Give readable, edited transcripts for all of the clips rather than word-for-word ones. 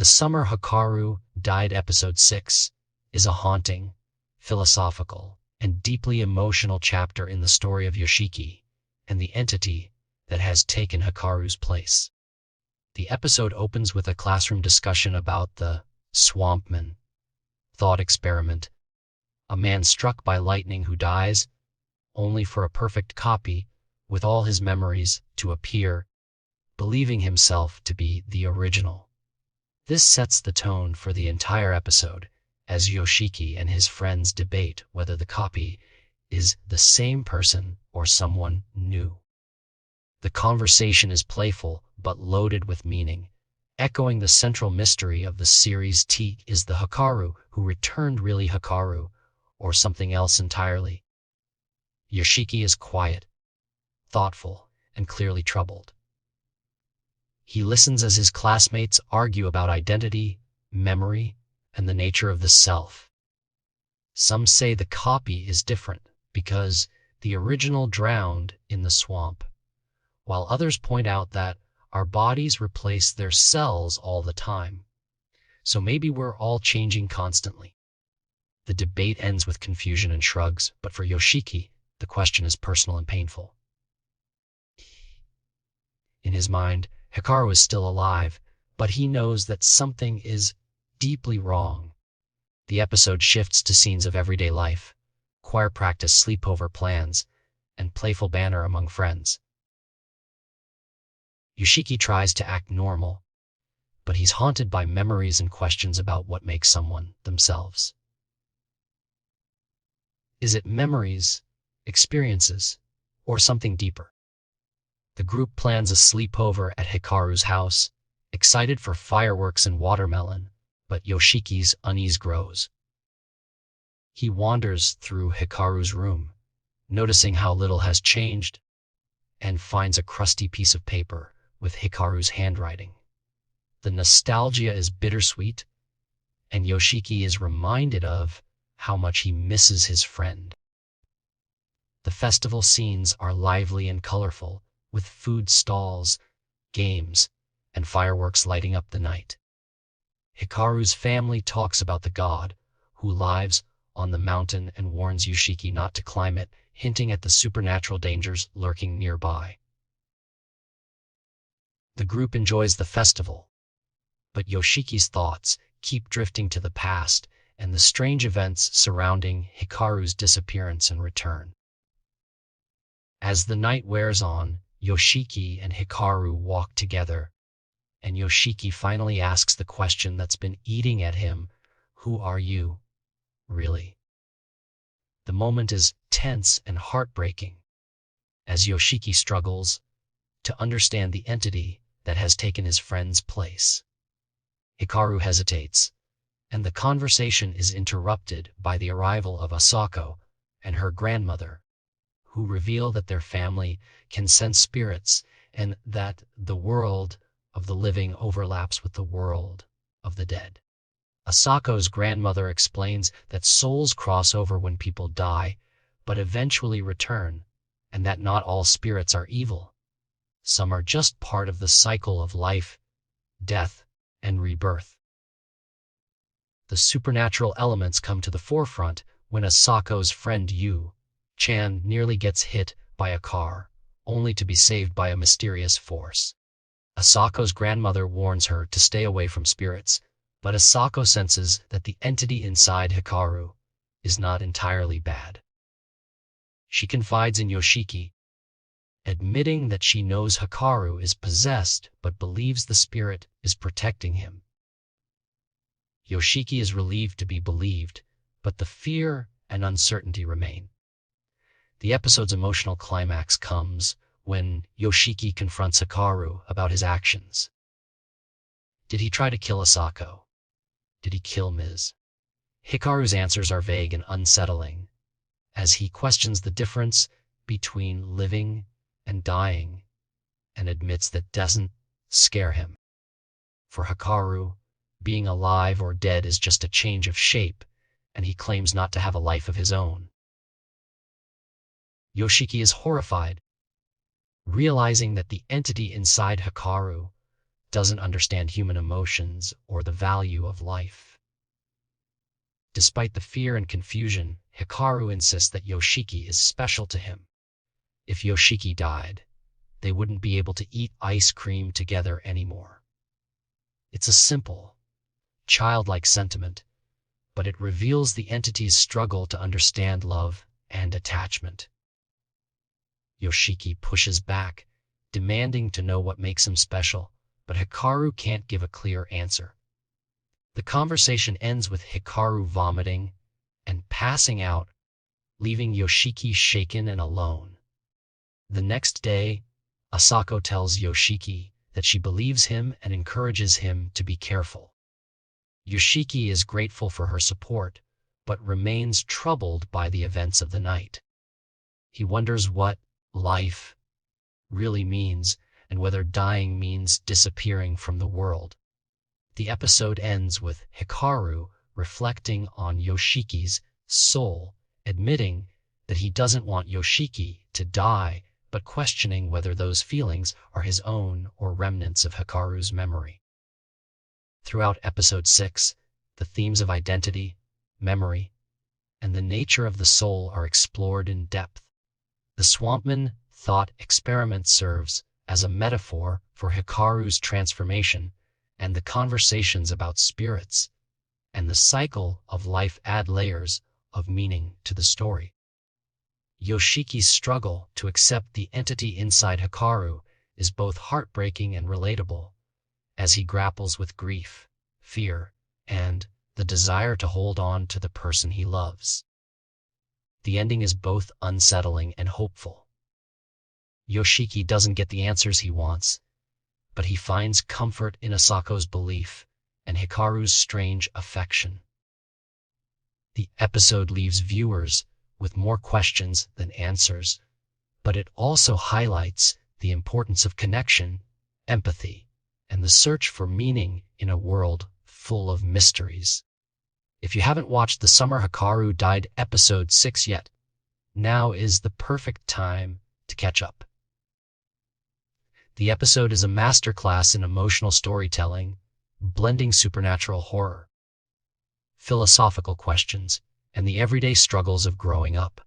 The Summer Hikaru Died Episode 6 is a haunting, philosophical, and deeply emotional chapter in the story of Yoshiki and the entity that has taken Hikaru's place. The episode opens with a classroom discussion about the Swampman thought experiment, a man struck by lightning who dies only for a perfect copy with all his memories to appear, believing himself to be the original. This sets the tone for the entire episode as Yoshiki and his friends debate whether the copy is the same person or someone new. The conversation is playful but loaded with meaning, echoing the central mystery of the series. Is the Hikaru who returned really Hikaru or something else entirely? Yoshiki is quiet, thoughtful, and clearly troubled. He listens as his classmates argue about identity, memory, and the nature of the self. Some say the copy is different because the original drowned in the swamp, while others point out that our bodies replace their cells all the time, so maybe we're all changing constantly. The debate ends with confusion and shrugs, but for Yoshiki, the question is personal and painful. In his mind, Hikaru is still alive, but he knows that something is deeply wrong. The episode shifts to scenes of everyday life, choir practice, sleepover plans, and playful banter among friends. Yoshiki tries to act normal, but he's haunted by memories and questions about what makes someone themselves. Is it memories, experiences, or something deeper? The group plans a sleepover at Hikaru's house, excited for fireworks and watermelon, but Yoshiki's unease grows. He wanders through Hikaru's room, noticing how little has changed, and finds a crusty piece of paper with Hikaru's handwriting. The nostalgia is bittersweet, and Yoshiki is reminded of how much he misses his friend. The festival scenes are lively and colorful, with food stalls, games, and fireworks lighting up the night. Hikaru's family talks about the god who lives on the mountain and warns Yoshiki not to climb it, hinting at the supernatural dangers lurking nearby. The group enjoys the festival, but Yoshiki's thoughts keep drifting to the past and the strange events surrounding Hikaru's disappearance and return. As the night wears on, Yoshiki and Hikaru walk together, and Yoshiki finally asks the question that's been eating at him: who are you, really? The moment is tense and heartbreaking, as Yoshiki struggles to understand the entity that has taken his friend's place. Hikaru hesitates, and the conversation is interrupted by the arrival of Asako and her grandmother, who reveal that their family can sense spirits and that the world of the living overlaps with the world of the dead. Asako's grandmother explains that souls cross over when people die, but eventually return, and that not all spirits are evil. Some are just part of the cycle of life, death, and rebirth. The supernatural elements come to the forefront when Asako's friend Yu-chan nearly gets hit by a car, only to be saved by a mysterious force. Asako's grandmother warns her to stay away from spirits, but Asako senses that the entity inside Hikaru is not entirely bad. She confides in Yoshiki, admitting that she knows Hikaru is possessed but believes the spirit is protecting him. Yoshiki is relieved to be believed, but the fear and uncertainty remain. The episode's emotional climax comes when Yoshiki confronts Hikaru about his actions. Did he try to kill Asako? Did he kill Ms.? Hikaru's answers are vague and unsettling, as he questions the difference between living and dying, and admits that doesn't scare him. For Hikaru, being alive or dead is just a change of shape, and he claims not to have a life of his own. Yoshiki is horrified, realizing that the entity inside Hikaru doesn't understand human emotions or the value of life. Despite the fear and confusion, Hikaru insists that Yoshiki is special to him. If Yoshiki died, they wouldn't be able to eat ice cream together anymore. It's a simple, childlike sentiment, but it reveals the entity's struggle to understand love and attachment. Yoshiki pushes back, demanding to know what makes him special, but Hikaru can't give a clear answer. The conversation ends with Hikaru vomiting and passing out, leaving Yoshiki shaken and alone. The next day, Asako tells Yoshiki that she believes him and encourages him to be careful. Yoshiki is grateful for her support, but remains troubled by the events of the night. He wonders what life really means and whether dying means disappearing from the world. The episode ends with Hikaru reflecting on Yoshiki's soul, admitting that he doesn't want Yoshiki to die, but questioning whether those feelings are his own or remnants of Hikaru's memory. Throughout episode 6, the themes of identity, memory, and the nature of the soul are explored in depth. The Swampman thought experiment serves as a metaphor for Hikaru's transformation, and the conversations about spirits and the cycle of life add layers of meaning to the story. Yoshiki's struggle to accept the entity inside Hikaru is both heartbreaking and relatable, as he grapples with grief, fear, and the desire to hold on to the person he loves. The ending is both unsettling and hopeful. Yoshiki doesn't get the answers he wants, but he finds comfort in Asako's belief and Hikaru's strange affection. The episode leaves viewers with more questions than answers, but it also highlights the importance of connection, empathy, and the search for meaning in a world full of mysteries. If you haven't watched The Summer Hikaru Died episode 6 yet, now is the perfect time to catch up. The episode is a masterclass in emotional storytelling, blending supernatural horror, philosophical questions, and the everyday struggles of growing up.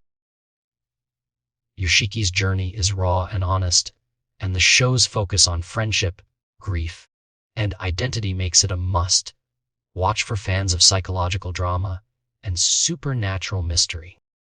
Yoshiki's journey is raw and honest, and the show's focus on friendship, grief, and identity makes it a must. Watch for fans of psychological drama and supernatural mystery.